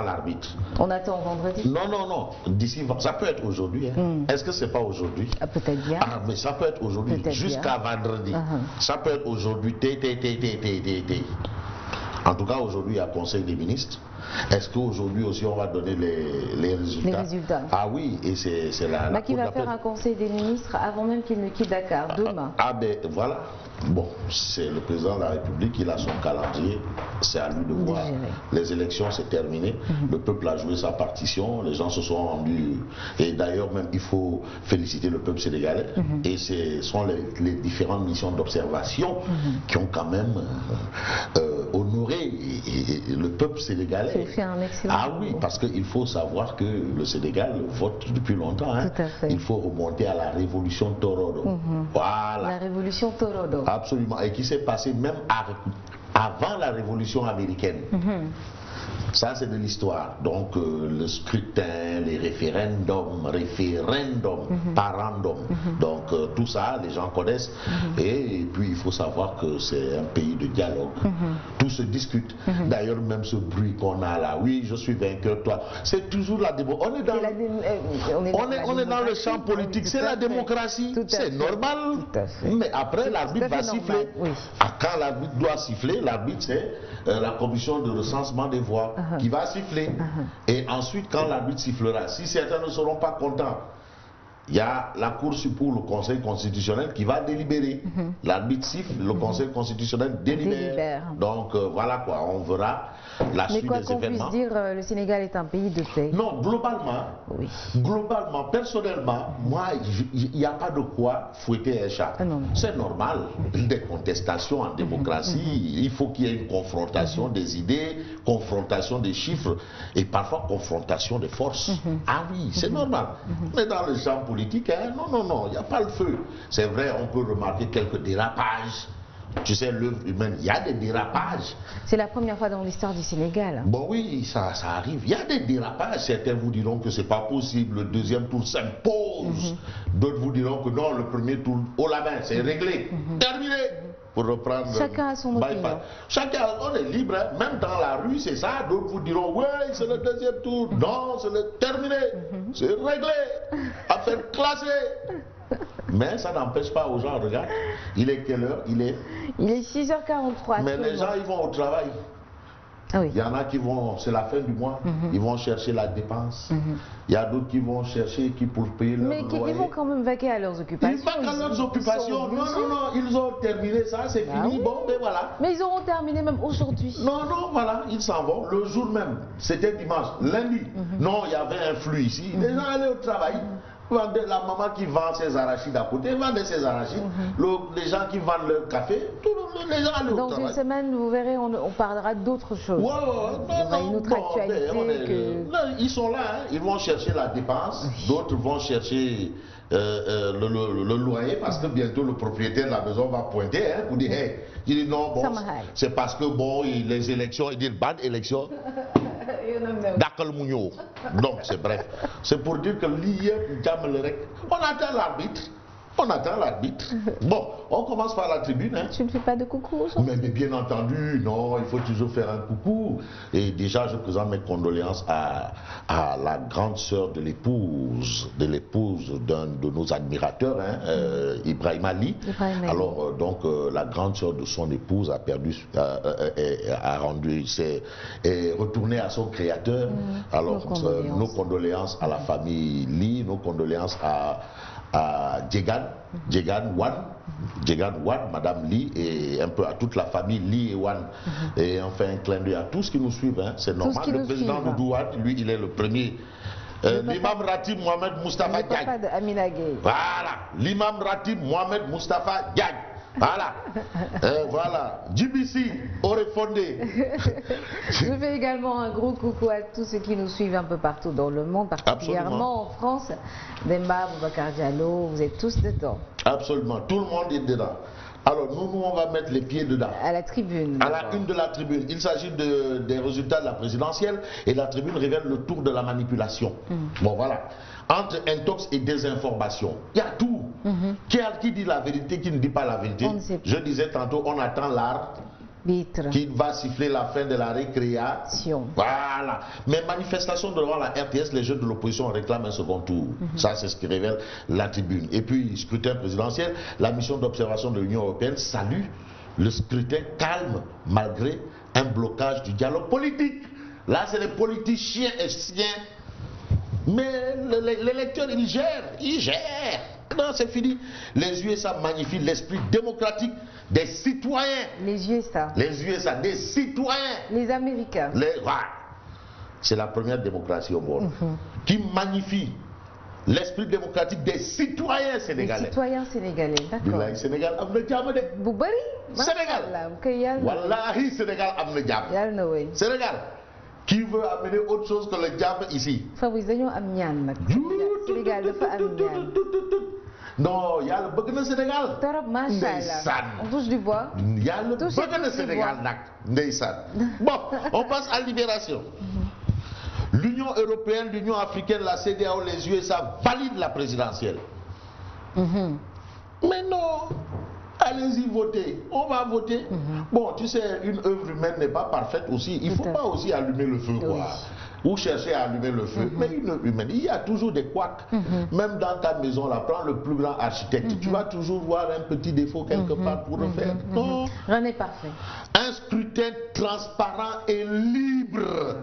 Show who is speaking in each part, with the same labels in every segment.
Speaker 1: l'arbitre.
Speaker 2: On attend vendredi?
Speaker 1: Non, non, non. D'ici, ça peut être aujourd'hui. Hein. Est-ce que c'est pas aujourd'hui?
Speaker 2: Peut-être bien.
Speaker 1: Ah, mais ça peut être aujourd'hui. Jusqu'à vendredi. Ça peut être aujourd'hui. En tout cas, aujourd'hui, il y a Conseil des ministres. Est-ce qu'aujourd'hui aussi, on va donner les résultats?
Speaker 2: Les résultats.
Speaker 1: Ah oui, et c'est la
Speaker 2: qui va faire un Conseil des ministres avant même qu'il ne quitte Dakar, demain.
Speaker 1: Ben voilà. Bon, c'est le président de la République, il a son calendrier, c'est à lui de voir. Les élections, c'est terminé. Le peuple a joué sa partition, les gens se sont rendus. Et d'ailleurs, même, il faut féliciter le peuple sénégalais. Et ce sont les différentes missions d'observation qui ont quand même honoré le peuple sénégalais.
Speaker 2: Fait un excellent
Speaker 1: oui, parce qu'il faut savoir que le Sénégal vote depuis longtemps. Hein.
Speaker 2: Tout à fait.
Speaker 1: Il faut remonter à la révolution Torodo. Voilà.
Speaker 2: La révolution Torodo.
Speaker 1: Absolument. Et qui s'est passé même avant la révolution américaine. Ça, c'est de l'histoire. Donc, le scrutin, les référendums, parendum. Donc, tout ça, les gens connaissent. Et puis, il faut savoir que c'est un pays de dialogue. Tout se discute. D'ailleurs, même ce bruit qu'on a là, oui, je suis vainqueur, toi. C'est toujours la démocratie. On est dans le champ politique. C'est la démocratie. C'est normal. Mais après, l'arbitre va siffler. Quand l'arbitre doit siffler, l'arbitre, c'est la commission de recensement des voix qui va siffler. Et ensuite, quand l'arbitre sifflera, si certains ne seront pas contents, il y a la Cour suprême, le Conseil constitutionnel qui va délibérer. L'arbitre siffle, le Conseil constitutionnel délibère. Donc voilà quoi, on verra la suite des événements. Mais quoi qu'on puisse
Speaker 2: dire, le Sénégal est un pays de paix.
Speaker 1: Non, globalement, personnellement, moi, il n'y a pas de quoi fouetter un chat. C'est normal. Des contestations en démocratie, il faut qu'il y ait une confrontation des idées, confrontation des chiffres et parfois confrontation des forces. Ah oui, c'est normal. Mais dans le champ politique, non, il n'y a pas le feu. C'est vrai, on peut remarquer quelques dérapages. Tu sais, l'œuvre humaine, il y a des dérapages.
Speaker 2: C'est la première fois dans l'histoire du Sénégal.
Speaker 1: Bon oui, ça arrive. Il y a des dérapages. Certains vous diront que c'est pas possible. Le deuxième tour s'impose. D'autres vous diront que non, le premier tour au la main, c'est réglé. Terminé. Pour reprendre.
Speaker 2: Chacun a son opinion.
Speaker 1: Chacun, on est libre. Hein. Même dans la rue, c'est ça. D'autres vous diront, ouais, c'est le deuxième tour. Non, c'est le terminé. C'est réglé. Affaire classée. Mais ça n'empêche pas aux gens, regarde, il est quelle heure? Il est
Speaker 2: 6h43.
Speaker 1: Mais les gens, ils vont au travail. Il y en a qui vont, c'est la fin du mois, ils vont chercher la dépense. Il y a d'autres qui vont chercher pour payer leur loyer.
Speaker 2: Mais ils vont quand même vaquer à leurs occupations.
Speaker 1: Ils vaquent à leurs occupations. Non, ils ont terminé ça, c'est fini. Bon, ben voilà.
Speaker 2: Mais ils auront terminé même aujourd'hui.
Speaker 1: Non, voilà, ils s'en vont. Le jour même, c'était dimanche, lundi. Non, il y avait un flux ici. Les gens allaient au travail. La maman qui vend ses arachides à côté, vendait ses arachides. Les gens qui vendent leur café, les gens allaient au travail.
Speaker 2: Dans une semaine, vous verrez, on parlera d'autres choses.
Speaker 1: Il y aura une autre actualité. Ils sont là, hein. Ils vont chercher la dépense, d'autres vont chercher le loyer parce que bientôt le propriétaire de la maison va pointer pour dire hey, il dit non, bon, c'est parce que bon, les élections, il dit bad élection. Donc c'est bref. C'est pour dire que on attend l'arbitre. On attend l'arbitre. Bon, on commence par la tribune. Hein.
Speaker 2: Tu ne fais pas de coucou aujourd'hui?
Speaker 1: Mais bien entendu, non, il faut toujours faire un coucou. Et déjà, je présente mes condoléances à la grande sœur de l'épouse d'un de nos admirateurs, Ibrahima Ly. Alors, donc, la grande sœur de son épouse a perdu, est retournée à son créateur. Alors, nos condoléances à la famille Ly, nos condoléances à Djegan Wan, Madame Ly et un peu à toute la famille Ly et Wan. Et enfin un clin d'œil à tous qui nous suivent, hein. C'est normal. Le président Doudouad, lui, il est le premier. L'imam Ratib Mohamed Mustafa Diagne. Voilà, l'imam Ratib Mohamed Mustafa Diagne. Voilà, voilà, GBC aurait fondé.
Speaker 2: Je fais également un gros coucou à tous ceux qui nous suivent un peu partout dans le monde, particulièrement en France. Demba, Boubacar Diallo, vous êtes tous dedans.
Speaker 1: Absolument, tout le monde est dedans. Alors nous, on va mettre les pieds dedans.
Speaker 2: À la tribune.
Speaker 1: À la une de la tribune. Il s'agit des résultats de la présidentielle et la tribune révèle le tour de la manipulation. Bon voilà. Entre intox et désinformation, il y a tout. Qui dit la vérité, qui ne dit pas la vérité? Je disais tantôt, on attend l'art qui va siffler la fin de la récréation. Voilà. Mais manifestation devant la RTS, les jeunes de l'opposition réclament un second tour. Ça, c'est ce qui révèle la tribune. Et puis, scrutin présidentiel, la mission d'observation de l'Union européenne salue le scrutin calme malgré un blocage du dialogue politique. Là, c'est les politiciens et chiens. Mais l'électeur, il gère. Non, c'est fini. Les USA magnifient l'esprit démocratique des citoyens.
Speaker 2: Les USA,
Speaker 1: des citoyens.
Speaker 2: Les Américains.
Speaker 1: C'est la première démocratie au monde qui magnifie l'esprit démocratique des citoyens sénégalais.
Speaker 2: Les citoyens sénégalais, d'accord.
Speaker 1: Bilaay Sénégal am na jàmm de.
Speaker 2: Bu bari.
Speaker 1: Sénégal. Wallahi Sénégal am na jàmm. Sénégal. Qui veut amener autre chose que le diable ici?
Speaker 2: Fabrice, dañoo am ñaan nag. Sénégal dafa am ñaan.
Speaker 1: Non, yàlla bëgg na Sénégal.
Speaker 2: Torop, macha Allah. On touche du bois.
Speaker 1: Yàlla bëgg na Sénégal nag. Ndeysaan. Bon, on passe à Libération. L'Union européenne, l'Union africaine, la CEDEAO, les USA valident la présidentielle. Mais non. Allez-y voter, on va voter. Bon, tu sais, une œuvre humaine n'est pas parfaite aussi. Il ne faut pas aussi allumer le feu, quoi. Ou chercher à allumer le feu. Mais une œuvre humaine, il y a toujours des couacs. Même dans ta maison, là, prends le plus grand architecte. Tu vas toujours voir un petit défaut quelque part pour le faire. Non.
Speaker 2: Rien n'est parfait.
Speaker 1: Un scrutin transparent et libre.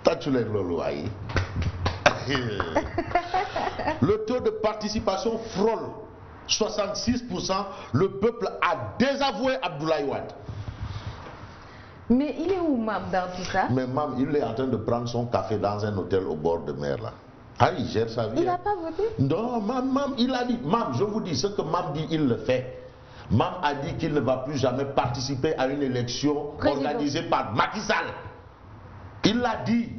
Speaker 1: T'as tu les lois. Le taux de participation frôle 66%. Le peuple a désavoué Abdoulaye Wade.
Speaker 2: Mais il est où Mam dans tout ça?
Speaker 1: Mais Mam, il est en train de prendre son café dans un hôtel au bord de mer là. Ah, il gère sa vie.
Speaker 2: Il n'a pas voté?
Speaker 1: Non, Mam, il a dit. Mam, je vous dis, ce que Mam dit, il le fait. Mam a dit qu'il ne va plus jamais participer à une élection organisée par Macky Sall. Il l'a dit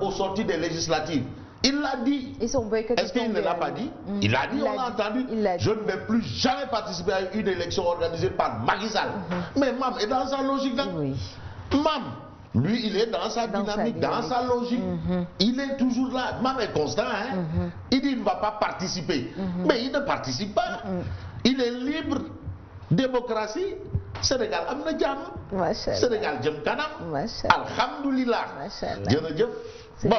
Speaker 1: au sorti des législatives. Il l'a dit. Est-ce qu'il ne l'a pas dit? Il a dit, on l'a entendu. Je ne vais plus jamais participer à une élection organisée par Macky Sall. Mais Mam est dans sa logique. Mam, lui, il est dans sa dynamique, dans sa logique. Il est toujours là. Mam est constant. Il dit qu'il ne va pas participer. Mais il ne participe pas. Il est libre. Démocratie. Sénégal am na jàmm. Sénégal jëm kanam. Alhamdulillah. Jërëjëf. Bon,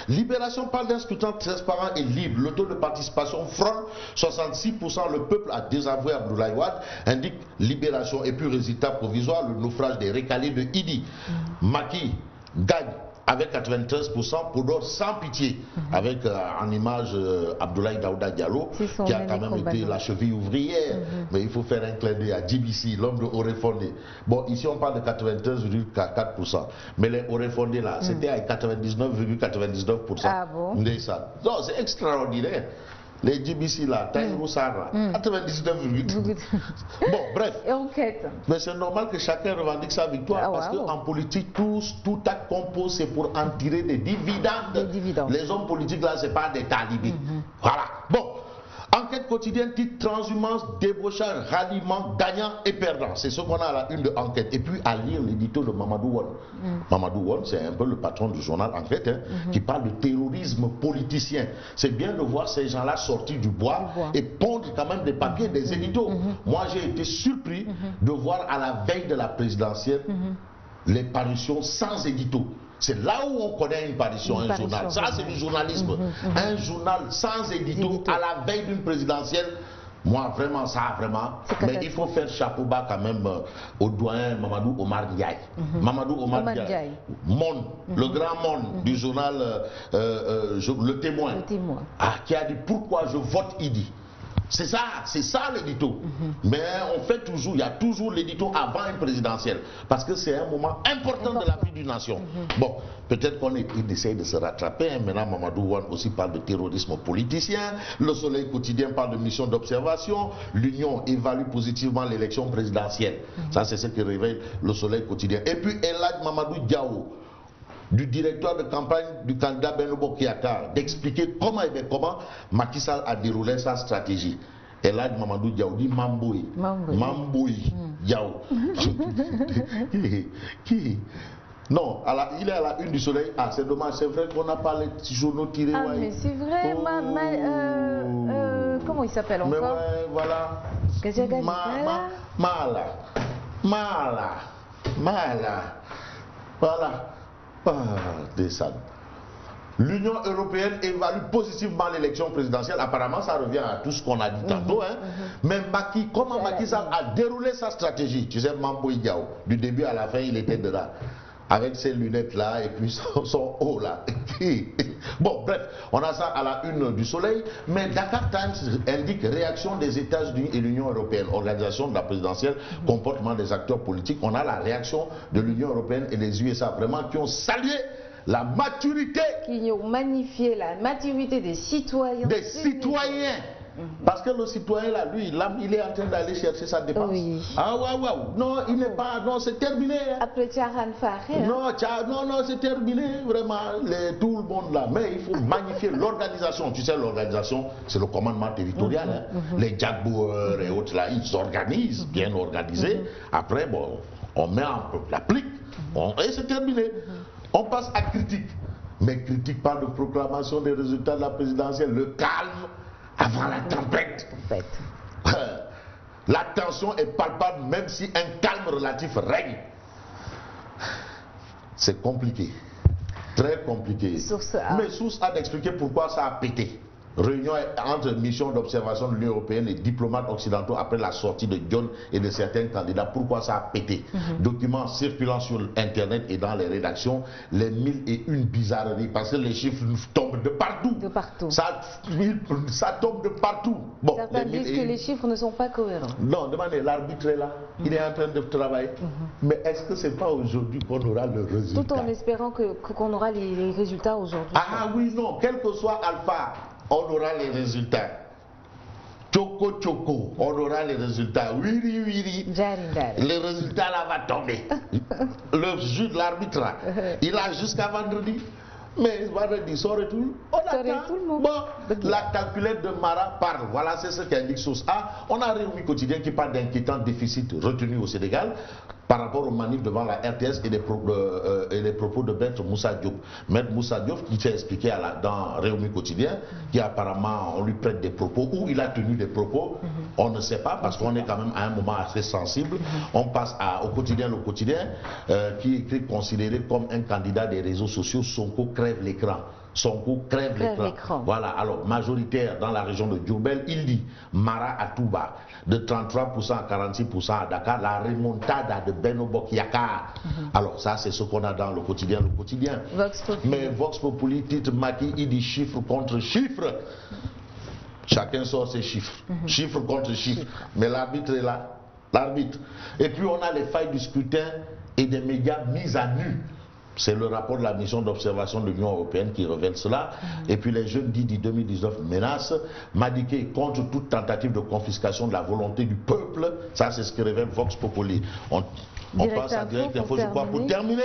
Speaker 1: Libération parle d'un scrutin transparent et libre. Le taux de participation frôle 66%. Le peuple a désavoué Abdoulaye Wade, indique Libération. Et puis, résultat provisoire, le naufrage des récalés de Idi. Macky gagne avec 93%, Podor sans pitié, avec en image Abdoulaye Daouda Diallo, qui a quand même été la cheville ouvrière. Mais il faut faire un clin d'œil à DBC, l'homme de Orefondé. Bon, ici on parle de 93,4%. Mais les Orefondé là, c'était à 99,99%.
Speaker 2: Ah bon?
Speaker 1: Non, c'est extraordinaire. Les GBC là, Taïrou Sarra, 99,8%. Bon, bref.
Speaker 2: Et enquête.
Speaker 1: Mais c'est normal que chacun revendique sa victoire parce qu'en politique, tout acte qu'on pose, c'est pour en tirer des dividendes. Les hommes politiques là, c'est pas des talibis. Voilà. Bon. Enquête quotidienne, titre transhumance, débauchage, ralliement, gagnant et perdant. C'est ce qu'on a à la une de Enquête. Et puis à lire l'édito de Mamadou Wane. Mamadou Wane, c'est un peu le patron du journal Enquête, qui parle de terrorisme politicien. C'est bien de voir ces gens-là sortir du bois et pondre quand même des papiers, des éditos. Moi, j'ai été surpris de voir à la veille de la présidentielle les parutions sans édito. C'est là où on connaît une parution, un journal. Ça, c'est du journalisme. Un journal sans édito à la veille d'une présidentielle. Moi, vraiment, ça, vraiment. Mais il faut faire chapeau bas quand même au doyen Mamadou Omar Ndiaye. Mamadou Omar Ndiaye. Monde, le grand monde du journal Le Témoin. Qui a dit pourquoi je vote Idi. C'est ça l'édito. Mais on fait toujours, il y a toujours l'édito avant une présidentielle. Parce que c'est un moment important de la vie d'une nation. Bon, peut-être qu'on essaye de se rattraper. Maintenant, Mamadou Wane aussi parle de terrorisme politicien. Le Soleil quotidien parle de mission d'observation. L'Union évalue positivement l'élection présidentielle. Ça, c'est ce que révèle le Soleil quotidien. Et puis, Elad Mamadou Diawo, du directeur de campagne du candidat Benno Bokk Yakaar, d'expliquer comment Macky Sall a déroulé sa stratégie. Et là, Mamadou Diaw dit Mamboy Diaw. Qui non, il est à la une du Soleil. Ah, c'est dommage, c'est vrai qu'on n'a pas les journaux tirés.
Speaker 2: Ah, mais c'est vrai, comment il s'appelle encore?
Speaker 1: Mais ouais, voilà. Voilà. Descend. L'Union européenne évalue positivement l'élection présidentielle. Apparemment, ça revient à tout ce qu'on a dit tantôt. Hein. Mais comment Macky Sall a déroulé sa stratégie? Tu sais, Mambo Idiao, du début à la fin, il était dedans. Avec ses lunettes là et puis son haut là. Bon, bref, on a ça à la une du Soleil. Mais Dakar Times indique réaction des États-Unis et l'Union européenne, organisation de la présidentielle, comportement des acteurs politiques. On a la réaction de l'Union européenne et des USA, vraiment, qui ont salué la maturité.
Speaker 2: Qui ont magnifié la maturité des citoyens.
Speaker 1: Des citoyens. Parce que le citoyen là, lui, il est en train d'aller chercher sa dépense.
Speaker 2: Oui.
Speaker 1: Ah waouh, non, il n'est pas, non, c'est terminé. Hein.
Speaker 2: Après Tcharan Faré.
Speaker 1: Non, c'est terminé, vraiment, tout le monde là. Mais il faut magnifier l'organisation. Tu sais, l'organisation, c'est le commandement territorial. Hein. Les jaguars et autres là, ils s'organisent, bien organisés. Après, bon, on met en l'applique, et c'est terminé. On passe à critique. Mais critique pas de proclamation des résultats de la présidentielle, le calme avant la tempête. La tension est palpable même si un calme relatif règne. C'est compliqué, très compliqué. Mais source a d'expliquer pourquoi ça a pété. Réunion entre missions d'observation de l'Union européenne et diplomates occidentaux après la sortie de John et de certains candidats. Pourquoi ça a pété? Documents circulant sur Internet et dans les rédactions, les 1001 bizarreries, parce que les chiffres tombent de partout. De partout. Ça tombe de partout. Bon,
Speaker 2: certains disent que les chiffres ne sont pas cohérents.
Speaker 1: Non, demandez, l'arbitre est là, il est en train de travailler. Mais est-ce que c'est pas aujourd'hui qu'on aura le résultat?
Speaker 2: Tout en espérant qu'on aura les résultats aujourd'hui.
Speaker 1: Ah oui, non, quel que soit Alpha, on aura les résultats. Choco, on aura les résultats. Wiri. Le résultat là va tomber. Le juge, l'arbitre, il a jusqu'à vendredi. Mais vendredi, son retour, on attend. Bon, la calculette de Mara parle. Voilà, c'est ce qu'indique Source A. On a Réumi Quotidien qui parle d'inquiétant déficit retenu au Sénégal par rapport aux manifs devant la RTS et les propos de Maître Moussa Diop. Maître Moussa Diop qui s'est expliqué dans Réumi Quotidien, qui apparemment on lui prête des propos, ou il a tenu des propos, on ne sait pas, parce qu'on est quand même à un moment assez sensible. On passe au quotidien, le quotidien, qui est écrit considéré comme un candidat des réseaux sociaux. Sonko crève l'écran. Sonko crève l'écran. Voilà, alors majoritaire dans la région de Diourbel, il dit Mara à Touba, de 33% à 46% à Dakar, la remontada de Benobok Yakar. Alors ça c'est ce qu'on a dans le quotidien. Mais Vox Populi titre Macky, il dit chiffre contre chiffre. Chacun sort ses chiffres, chiffre contre chiffre. Mais l'arbitre est là, l'arbitre. Et puis on a les failles du scrutin et des médias mis à nu. C'est le rapport de la mission d'observation de l'Union européenne qui révèle cela. Et puis les jeunes Didi 2019 menacent Madické contre toute tentative de confiscation de la volonté du peuple. Ça, c'est ce que révèle Vox Populi. On passe à Direct Info, je crois. Pour terminer,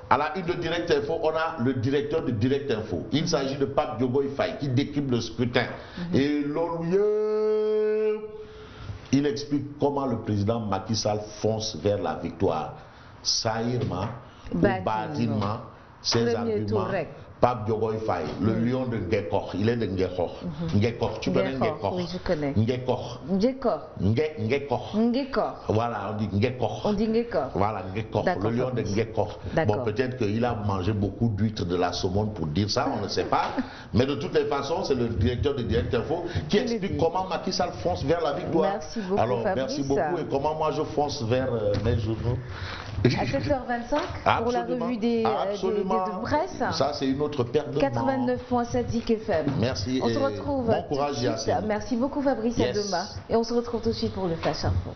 Speaker 1: à la une de Direct Info, on a le directeur de Direct Info. Il s'agit de Pape Diogoye Faye qui décrypte le scrutin. Et il explique comment le président Macky Sall fonce vers la victoire. Saïrement, ou bâtiment, ses arguments. Pape Diogoye Faye, le lion de Ngekor, il est de Ngekor. Ngekor, tu connais Ngekor?
Speaker 2: Oui, je connais.
Speaker 1: Ngekor. Voilà, on dit Ngekor. Voilà, Ngekor, le lion de Ngekor. Bon, peut-être qu'il a mangé beaucoup d'huîtres de la saumon pour dire ça, on ne sait pas. Mais de toutes les façons, c'est le directeur de Direct Info qui explique comment Macky Sall fonce vers la victoire.
Speaker 2: Merci beaucoup,
Speaker 1: alors,
Speaker 2: Fabrice.
Speaker 1: Merci beaucoup. Et comment moi je fonce vers mes journaux.
Speaker 2: À 7h25 pour la revue de presse.
Speaker 1: Ça, c'est une autre perte de
Speaker 2: 89.7 Zik FM.
Speaker 1: Merci.
Speaker 2: On se retrouve.
Speaker 1: Bon courage, Yacine.
Speaker 2: Merci beaucoup, Fabrice. À demain. Et on se retrouve tout de suite pour le Flash Info.